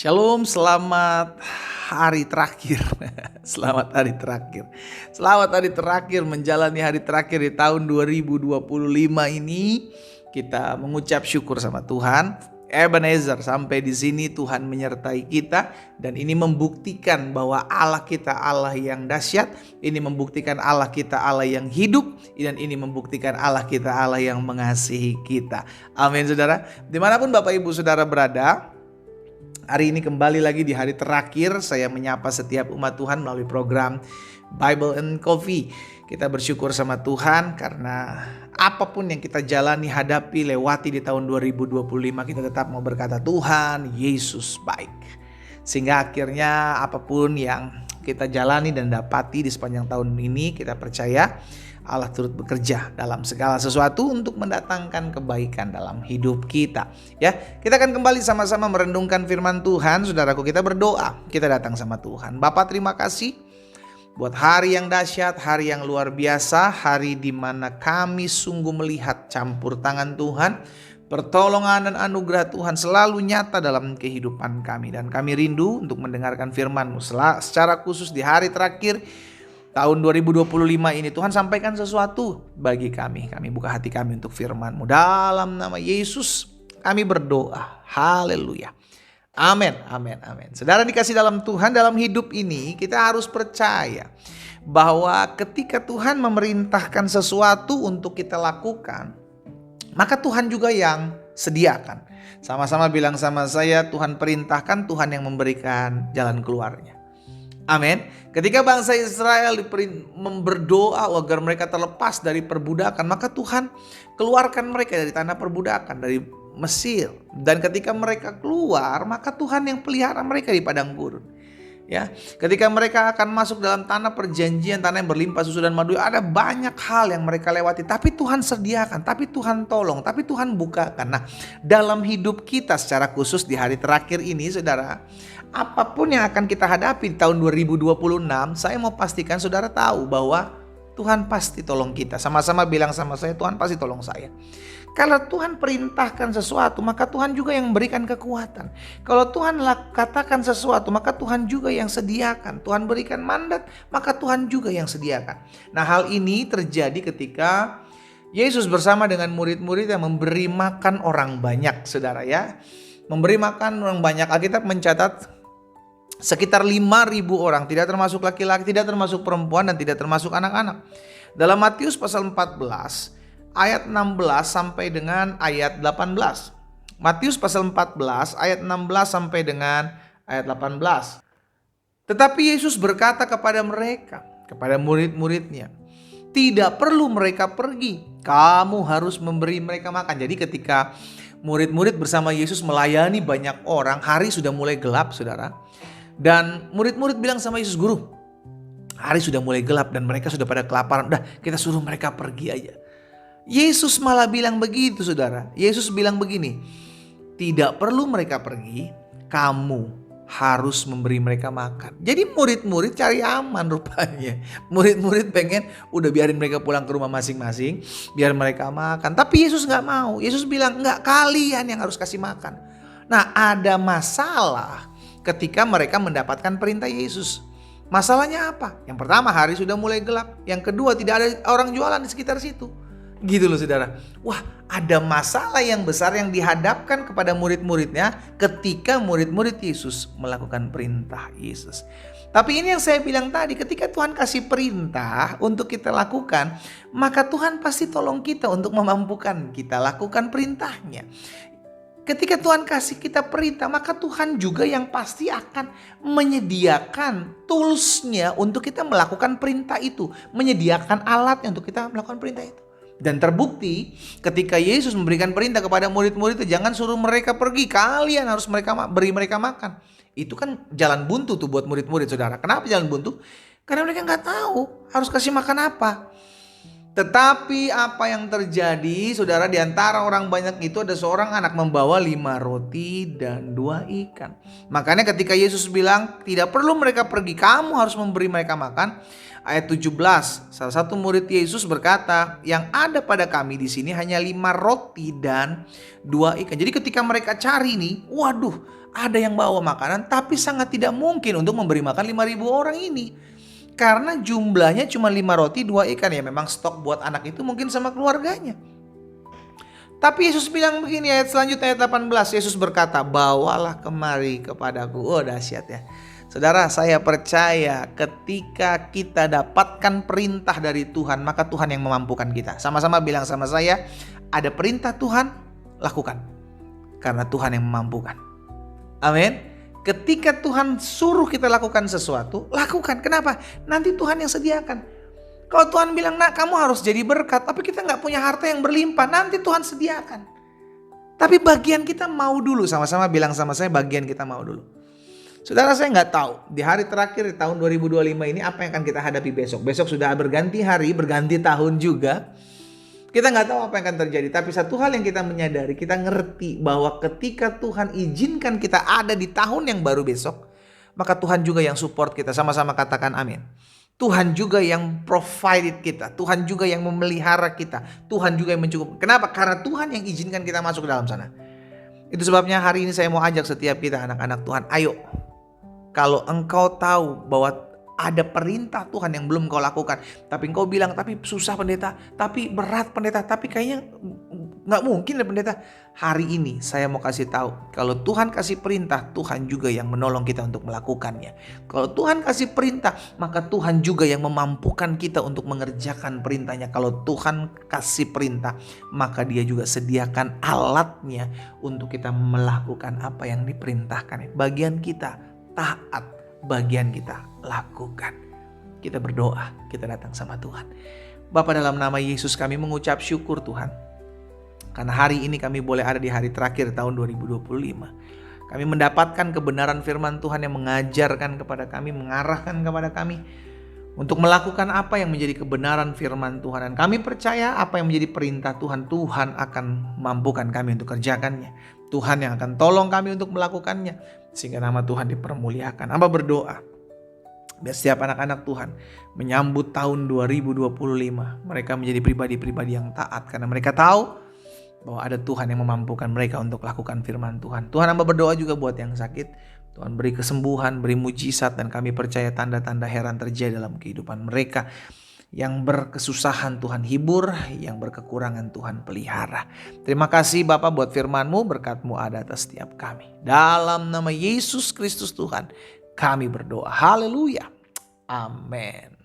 Shalom, selamat hari terakhir. Selamat hari terakhir. Selamat hari terakhir menjalani hari terakhir di tahun 2025 ini. Kita mengucap syukur sama Tuhan. Ebenezer, sampai di sini Tuhan menyertai kita dan ini membuktikan bahwa Allah kita Allah yang dahsyat. Ini membuktikan Allah kita Allah yang hidup dan ini membuktikan Allah kita Allah yang mengasihi kita. Amin, saudara. Dimanapun Bapak Ibu Saudara berada, hari ini kembali lagi di hari terakhir saya menyapa setiap umat Tuhan melalui program Bible and Coffee. Kita bersyukur sama Tuhan karena apapun yang kita jalani, hadapi, lewati di tahun 2025, kita tetap mau berkata Tuhan Yesus baik. Sehingga akhirnya apapun yang kita jalani dan dapati di sepanjang tahun ini, kita percaya Allah turut bekerja dalam segala sesuatu untuk mendatangkan kebaikan dalam hidup kita. Ya, kita akan kembali sama-sama merendungkan firman Tuhan. Saudaraku, kita berdoa, kita datang sama Tuhan. Bapa, terima kasih buat hari yang dahsyat, hari yang luar biasa, hari di mana kami sungguh melihat campur tangan Tuhan, pertolongan dan anugerah Tuhan selalu nyata dalam kehidupan kami. Dan kami rindu untuk mendengarkan firman-Mu secara khusus di hari terakhir tahun 2025 ini. Tuhan, sampaikan sesuatu bagi kami. Kami buka hati kami untuk firman-Mu. Dalam nama Yesus kami berdoa. Haleluya. Amin, amin, amin. Saudara dikasih dalam Tuhan, dalam hidup ini kita harus percaya bahwa ketika Tuhan memerintahkan sesuatu untuk kita lakukan, maka Tuhan juga yang sediakan. Sama-sama bilang sama saya, Tuhan perintahkan, Tuhan yang memberikan jalan keluarnya. Amin. Ketika bangsa Israel berdoa agar mereka terlepas dari perbudakan, maka Tuhan keluarkan mereka dari tanah perbudakan, dari Mesir. Dan ketika mereka keluar, maka Tuhan yang pelihara mereka di padang gurun. Ya, ketika mereka akan masuk dalam tanah perjanjian, tanah yang berlimpah susu dan madu, ada banyak hal yang mereka lewati, tapi Tuhan sediakan, tapi Tuhan tolong, tapi Tuhan bukakan. Nah, dalam hidup kita secara khusus di hari terakhir ini, saudara, apapun yang akan kita hadapi di tahun 2026, saya mau pastikan saudara tahu bahwa Tuhan pasti tolong kita. Sama-sama bilang sama saya, Tuhan pasti tolong saya. Kalau Tuhan perintahkan sesuatu, maka Tuhan juga yang memberikan kekuatan. Kalau Tuhan katakan sesuatu, maka Tuhan juga yang sediakan. Tuhan berikan mandat, maka Tuhan juga yang sediakan. Nah, hal ini terjadi ketika Yesus bersama dengan murid-murid yang memberi makan orang banyak, saudara ya. Memberi makan orang banyak. Alkitab mencatat sekitar 5.000 orang, tidak termasuk laki-laki, tidak termasuk perempuan, dan tidak termasuk anak-anak. Dalam Matius pasal 14 ayat 16 sampai dengan ayat 18. Matius pasal 14 ayat 16 sampai dengan ayat 18. Tetapi Yesus berkata kepada mereka, kepada murid-muridnya, tidak perlu mereka pergi, kamu harus memberi mereka makan. Jadi ketika murid-murid bersama Yesus melayani banyak orang, hari sudah mulai gelap, saudara. Dan murid-murid bilang sama Yesus, guru, hari sudah mulai gelap dan mereka sudah pada kelaparan. Udah, kita suruh mereka pergi aja. Yesus malah bilang begitu, saudara. Yesus bilang begini, tidak perlu mereka pergi, kamu harus memberi mereka makan. Jadi murid-murid cari aman rupanya. Murid-murid pengen udah biarin mereka pulang ke rumah masing-masing, biar mereka makan. Tapi Yesus gak mau. Yesus bilang, enggak, kalian yang harus kasih makan. Nah, ada masalah ketika mereka mendapatkan perintah Yesus. Masalahnya apa? Yang pertama, hari sudah mulai gelap. Yang kedua, tidak ada orang jualan di sekitar situ. Gitu loh, saudara. Wah, ada masalah yang besar yang dihadapkan kepada murid-muridnya ketika murid-murid Yesus melakukan perintah Yesus. Tapi ini yang saya bilang tadi, ketika Tuhan kasih perintah untuk kita lakukan, maka Tuhan pasti tolong kita untuk memampukan kita lakukan perintahnya. Ketika Tuhan kasih kita perintah, maka Tuhan juga yang pasti akan menyediakan toolsnya untuk kita melakukan perintah itu. Menyediakan alatnya untuk kita melakukan perintah itu. Dan terbukti ketika Yesus memberikan perintah kepada murid-murid itu, jangan suruh mereka pergi, kalian harus beri mereka makan. Itu kan jalan buntu tuh buat murid-murid, saudara. Kenapa jalan buntu? Karena mereka gak tahu harus kasih makan apa. Tetapi apa yang terjadi, saudara, di antara orang banyak itu ada seorang anak membawa 5 roti dan 2 ikan. Makanya ketika Yesus bilang tidak perlu mereka pergi, kamu harus memberi mereka makan. Ayat 17, salah satu murid Yesus berkata, yang ada pada kami di sini hanya 5 roti dan 2 ikan. Jadi ketika mereka cari nih, waduh, ada yang bawa makanan, tapi sangat tidak mungkin untuk memberi makan 5.000 orang ini. Karena jumlahnya cuma 5 roti 2 ikan, ya memang stok buat anak itu mungkin sama keluarganya. Tapi Yesus bilang begini, ayat selanjutnya ayat 18, Yesus berkata, bawalah kemari kepadaku. Oh dahsyat ya. Saudara, saya percaya ketika kita dapatkan perintah dari Tuhan, maka Tuhan yang memampukan kita. Sama-sama bilang sama saya, ada perintah Tuhan, lakukan. Karena Tuhan yang memampukan. Amin. Ketika Tuhan suruh kita lakukan sesuatu, lakukan. Kenapa? Nanti Tuhan yang sediakan. Kalau Tuhan bilang, nak kamu harus jadi berkat, tapi kita gak punya harta yang berlimpah, nanti Tuhan sediakan. Tapi bagian kita mau dulu, sama-sama bilang sama saya, bagian kita mau dulu. Saudara, saya gak tahu di hari terakhir di tahun 2025 ini apa yang akan kita hadapi besok. Besok sudah berganti hari, berganti tahun juga. Kita nggak tahu apa yang akan terjadi, tapi satu hal yang kita menyadari, kita ngerti bahwa ketika Tuhan izinkan kita ada di tahun yang baru besok, maka Tuhan juga yang support kita. Sama-sama katakan amin. Tuhan juga yang provide kita, Tuhan juga yang memelihara kita, Tuhan juga yang mencukupkan. Kenapa? Karena Tuhan yang izinkan kita masuk ke dalam sana. Itu sebabnya hari ini saya mau ajak setiap kita anak-anak Tuhan, ayo. Kalau engkau tahu bahwa ada perintah Tuhan yang belum kau lakukan, tapi engkau bilang, tapi susah pendeta, tapi berat pendeta, tapi kayaknya gak mungkin ya pendeta. Hari ini saya mau kasih tahu, kalau Tuhan kasih perintah, Tuhan juga yang menolong kita untuk melakukannya. Kalau Tuhan kasih perintah, maka Tuhan juga yang memampukan kita untuk mengerjakan perintahnya. Kalau Tuhan kasih perintah, maka dia juga sediakan alatnya untuk kita melakukan apa yang diperintahkan. Bagian kita taat, bagian kita lakukan. Kita berdoa, kita datang sama Tuhan. Bapa, dalam nama Yesus kami mengucap syukur Tuhan, karena hari ini kami boleh ada di hari terakhir tahun 2025. Kami mendapatkan kebenaran firman Tuhan yang mengajarkan kepada kami, mengarahkan kepada kami untuk melakukan apa yang menjadi kebenaran firman Tuhan. Dan kami percaya apa yang menjadi perintah Tuhan, Tuhan akan mampukan kami untuk kerjakannya. Tuhan yang akan tolong kami untuk melakukannya, sehingga nama Tuhan dipermuliakan. Hamba berdoa, biar setiap anak-anak Tuhan menyambut tahun 2025, mereka menjadi pribadi-pribadi yang taat, karena mereka tahu bahwa ada Tuhan yang memampukan mereka untuk lakukan firman Tuhan. Tuhan, hamba berdoa juga buat yang sakit, Tuhan beri kesembuhan, beri mujizat, dan kami percaya tanda-tanda heran terjadi dalam kehidupan mereka. Yang berkesusahan Tuhan hibur, yang berkekurangan Tuhan pelihara. Terima kasih Bapa buat firman-Mu, berkat-Mu ada atas setiap kami. Dalam nama Yesus Kristus Tuhan, kami berdoa. Haleluya. Amin.